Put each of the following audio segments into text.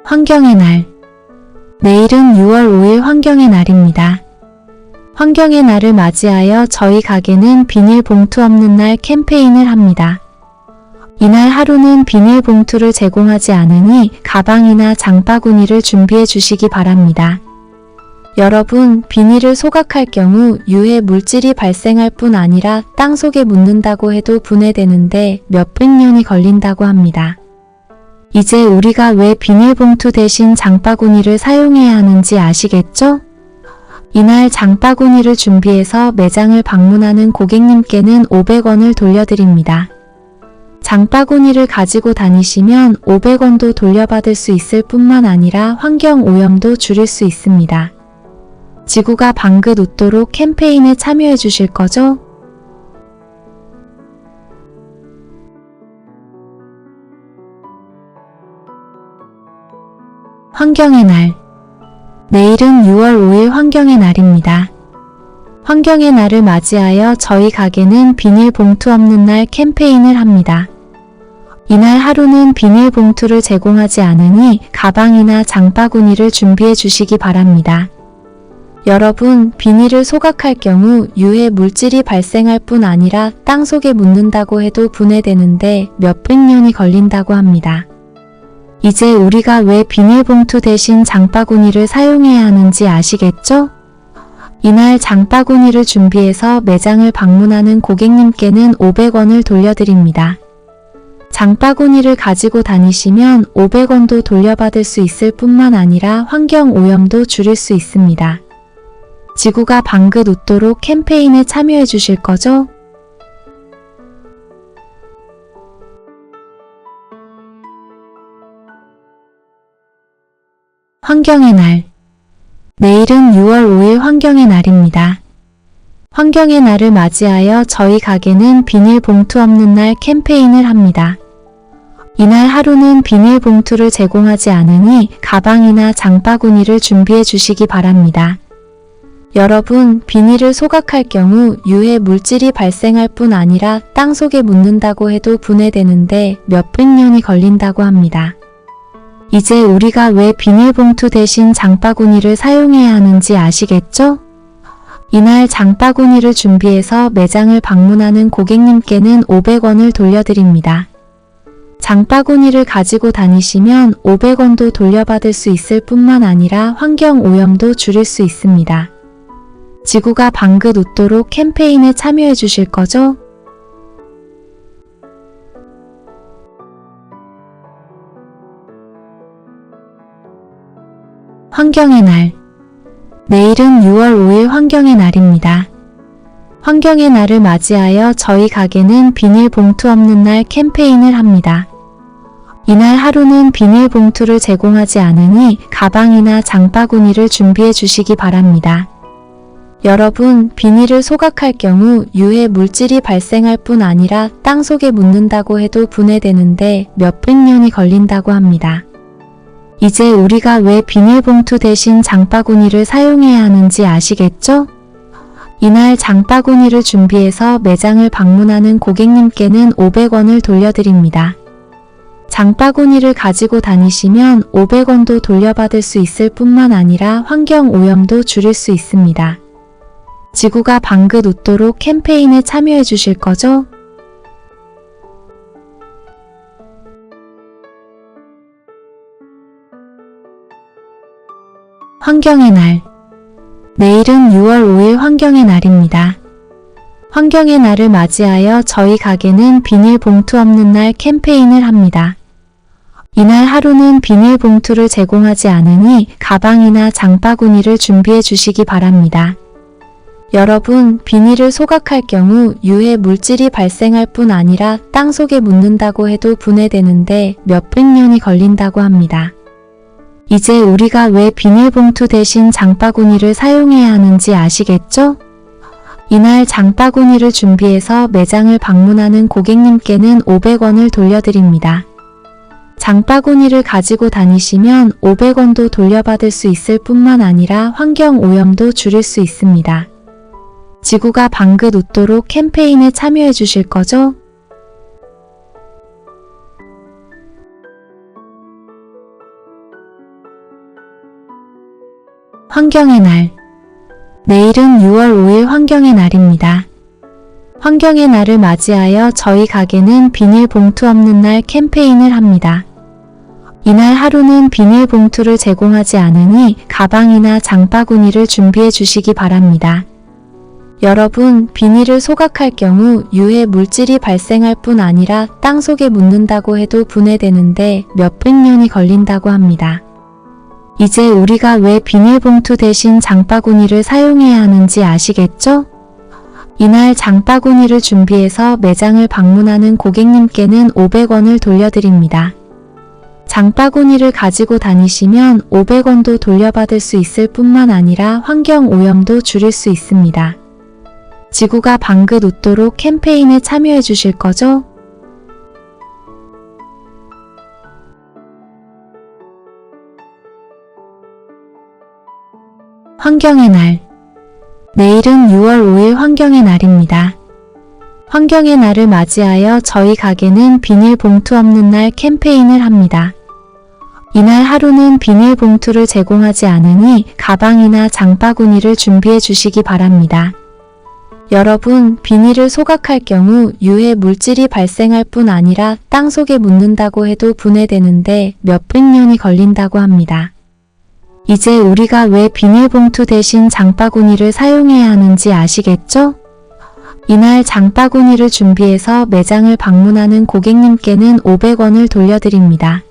환경의 날. 내일은 6월 5일 환경의 날입니다. 환경의 날을 맞이하여 저희 가게는 비닐봉투 없는 날 캠페인을 합니다. 이날 하루는 비닐봉투를 제공하지 않으니 가방이나 장바구니를 준비해 주시기 바랍니다. 여러분, 비닐을 소각할 경우 유해 물질이 발생할 뿐 아니라 땅속에 묻는다고 해도 분해되는데 몇백 년이 걸린다고 합니다. 이제 우리가 왜 비닐봉투 대신 장바구니를 사용해야 하는지 아시겠죠? 이날 장바구니를 준비해서 매장을 방문하는 고객님께는 500원을 돌려드립니다. 장바구니를 가지고 다니시면 500원도 돌려받을 수 있을 뿐만 아니라 환경 오염도 줄일 수 있습니다. 지구가 방긋 웃도록 캠페인에 참여해 주실 거죠? 환경의 날. 내일은 6월 5일 환경의 날입니다. 환경의 날을 맞이하여 저희 가게는 비닐봉투 없는 날 캠페인을 합니다. 이날 하루는 비닐봉투를 제공하지 않으니 가방이나 장바구니를 준비해 주시기 바랍니다. 여러분, 비닐을 소각할 경우 유해 물질이 발생할 뿐 아니라 땅속에 묻는다고 해도 분해되는데 몇백 년이 걸린다고 합니다. 이제 우리가 왜 비닐봉투 대신 장바구니를 사용해야 하는지 아시겠죠? 이날 장바구니를 준비해서 매장을 방문하는 고객님께는 500원을 돌려드립니다. 장바구니를 가지고 다니시면 500원도 돌려받을 수 있을 뿐만 아니라 환경 오염도 줄일 수 있습니다. 지구가 방긋 웃도록 캠페인에 참여해 주실 거죠? 환경의 날. 내일은 6월 5일 환경의 날입니다. 환경의 날을 맞이하여 저희 가게는 비닐봉투 없는 날 캠페인을 합니다. 이날 하루는 비닐봉투를 제공하지 않으니 가방이나 장바구니를 준비해 주시기 바랍니다. 여러분, 비닐을 소각할 경우 유해 물질이 발생할 뿐 아니라 땅속에 묻는다고 해도 분해되는데 몇백 년이 걸린다고 합니다. 이제 우리가 왜 비닐봉투 대신 장바구니를 사용해야 하는지 아시겠죠? 이날 장바구니를 준비해서 매장을 방문하는 고객님께는 500원을 돌려드립니다. 장바구니를 가지고 다니시면 500원도 돌려받을 수 있을 뿐만 아니라 환경 오염도 줄일 수 있습니다. 지구가 방긋 웃도록 캠페인에 참여해 주실 거죠? 환경의 날. 내일은 6월 5일 환경의 날입니다. 환경의 날을 맞이하여 저희 가게는 비닐봉투 없는 날 캠페인을 합니다. 이날 하루는 비닐봉투를 제공하지 않으니 가방이나 장바구니를 준비해 주시기 바랍니다. 여러분, 비닐을 소각할 경우 유해 물질이 발생할 뿐 아니라 땅속에 묻는다고 해도 분해되는데 몇백 년이 걸린다고 합니다. 이제 우리가 왜 비닐봉투 대신 장바구니를 사용해야 하는지 아시겠죠? 이날 장바구니를 준비해서 매장을 방문하는 고객님께는 500원을 돌려드립니다. 장바구니를 가지고 다니시면 500원도 돌려받을 수 있을 뿐만 아니라 환경 오염도 줄일 수 있습니다. 지구가 방긋 웃도록 캠페인에 참여해 주실 거죠? 환경의 날. 내일은 6월 5일 환경의 날입니다. 환경의 날을 맞이하여 저희 가게는 비닐봉투 없는 날 캠페인을 합니다. 이날 하루는 비닐봉투를 제공하지 않으니 가방이나 장바구니를 준비해 주시기 바랍니다. 여러분, 비닐을 소각할 경우 유해 물질이 발생할 뿐 아니라 땅속에 묻는다고 해도 분해되는데 몇백 년이 걸린다고 합니다. 이제 우리가 왜 비닐봉투 대신 장바구니를 사용해야 하는지 아시겠죠? 이날 장바구니를 준비해서 매장을 방문하는 고객님께는 500원을 돌려드립니다. 장바구니를 가지고 다니시면 500원도 돌려받을 수 있을 뿐만 아니라 환경 오염도 줄일 수 있습니다. 지구가 방긋 웃도록 캠페인에 참여해 주실 거죠? 환경의 날. 내일은 6월 5일 환경의 날입니다. 환경의 날을 맞이하여 저희 가게는 비닐봉투 없는 날 캠페인을 합니다. 이날 하루는 비닐봉투를 제공하지 않으니 가방이나 장바구니를 준비해 주시기 바랍니다. 여러분, 비닐을 소각할 경우 유해 물질이 발생할 뿐 아니라 땅속에 묻는다고 해도 분해되는데 몇백 년이 걸린다고 합니다. 이제 우리가 왜 비닐봉투 대신 장바구니를 사용해야 하는지 아시겠죠? 이날 장바구니를 준비해서 매장을 방문하는 고객님께는 500원을 돌려드립니다. 장바구니를 가지고 다니시면 500원도 돌려받을 수 있을 뿐만 아니라 환경 오염도 줄일 수 있습니다. 지구가 방긋 웃도록 캠페인에 참여해 주실 거죠? 환경의 날. 내일은 6월 5일 환경의 날입니다. 환경의 날을 맞이하여 저희 가게는 비닐봉투 없는 날 캠페인을 합니다. 이날 하루는 비닐봉투를 제공하지 않으니 가방이나 장바구니를 준비해 주시기 바랍니다. 여러분, 비닐을 소각할 경우 유해 물질이 발생할 뿐 아니라 땅속에 묻는다고 해도 분해되는데 몇백 년이 걸린다고 합니다. 이제 우리가 왜 비닐봉투 대신 장바구니를 사용해야 하는지 아시겠죠? 이날 장바구니를 준비해서 매장을 방문하는 고객님께는 500원을 돌려드립니다.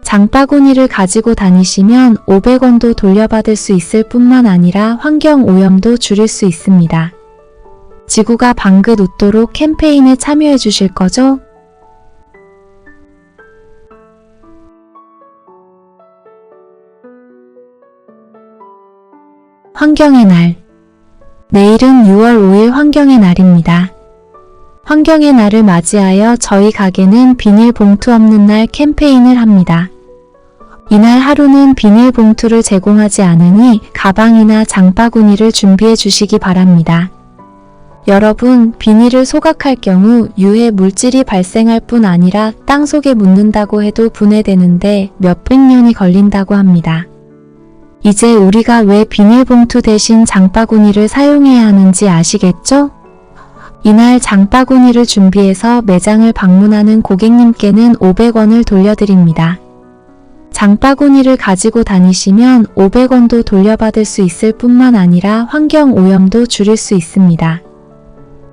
장바구니를 가지고 다니시면 500원도 돌려받을 수 있을 뿐만 아니라 환경 오염도 줄일 수 있습니다. 지구가 방긋 웃도록 캠페인에 참여해 주실 거죠? 환경의 날. 내일은 6월 5일 환경의 날입니다. 환경의 날을 맞이하여 저희 가게는 비닐봉투 없는 날 캠페인을 합니다. 이날 하루는 비닐봉투를 제공하지 않으니 가방이나 장바구니를 준비해 주시기 바랍니다. 여러분, 비닐을 소각할 경우 유해 물질이 발생할 뿐 아니라 땅속에 묻는다고 해도 분해되는데 몇백 년이 걸린다고 합니다. 이제 우리가 왜 비닐봉투 대신 장바구니를 사용해야 하는지 아시겠죠? 이날 장바구니를 준비해서 매장을 방문하는 고객님께는 500원을 돌려드립니다. 장바구니를 가지고 다니시면 500원도 돌려받을 수 있을 뿐만 아니라 환경 오염도 줄일 수 있습니다.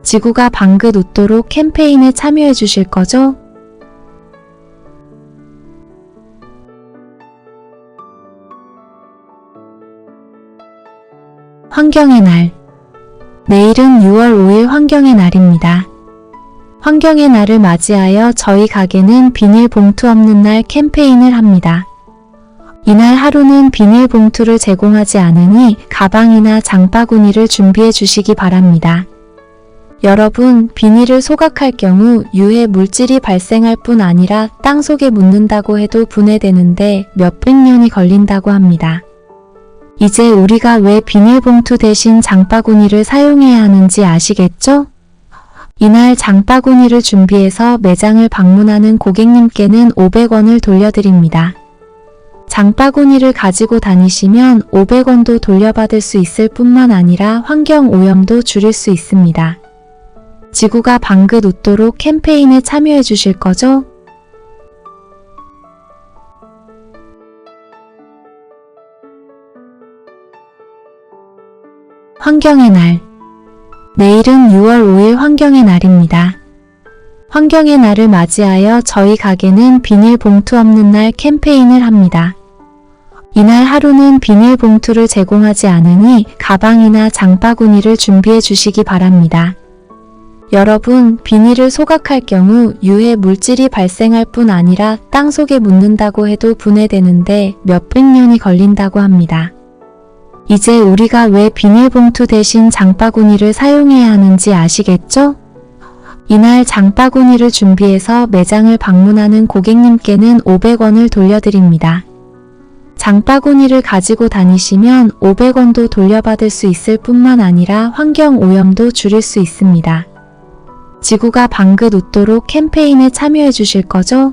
지구가 방긋 웃도록 캠페인에 참여해 주실 거죠? 환경의 날. 내일은 6월 5일 환경의 날입니다. 환경의 날을 맞이하여 저희 가게는 비닐봉투 없는 날 캠페인을 합니다. 이날 하루는 비닐봉투를 제공하지 않으니 가방이나 장바구니를 준비해 주시기 바랍니다. 여러분, 비닐을 소각할 경우 유해 물질이 발생할 뿐 아니라 땅속에 묻는다고 해도 분해되는데 몇백 년이 걸린다고 합니다. 이제 우리가 왜 비닐봉투 대신 장바구니를 사용해야 하는지 아시겠죠? 이날 장바구니를 준비해서 매장을 방문하는 고객님께는 500원을 돌려드립니다. 장바구니를 가지고 다니시면 500원도 돌려받을 수 있을 뿐만 아니라 환경 오염도 줄일 수 있습니다. 지구가 방긋 웃도록 캠페인에 참여해 주실 거죠? 환경의 날. 내일은 6월 5일 환경의 날입니다. 환경의 날을 맞이하여 저희 가게는 비닐봉투 없는 날 캠페인을 합니다. 이날 하루는 비닐봉투를 제공하지 않으니 가방이나 장바구니를 준비해 주시기 바랍니다. 여러분, 비닐을 소각할 경우 유해 물질이 발생할 뿐 아니라 땅속에 묻는다고 해도 분해되는데 몇백 년이 걸린다고 합니다. 이제 우리가 왜 비닐봉투 대신 장바구니를 사용해야 하는지 아시겠죠? 이날 장바구니를 준비해서 매장을 방문하는 고객님께는 500원을 돌려드립니다. 장바구니를 가지고 다니시면 500원도 돌려받을 수 있을 뿐만 아니라 환경 오염도 줄일 수 있습니다. 지구가 방긋 웃도록 캠페인에 참여해 주실 거죠?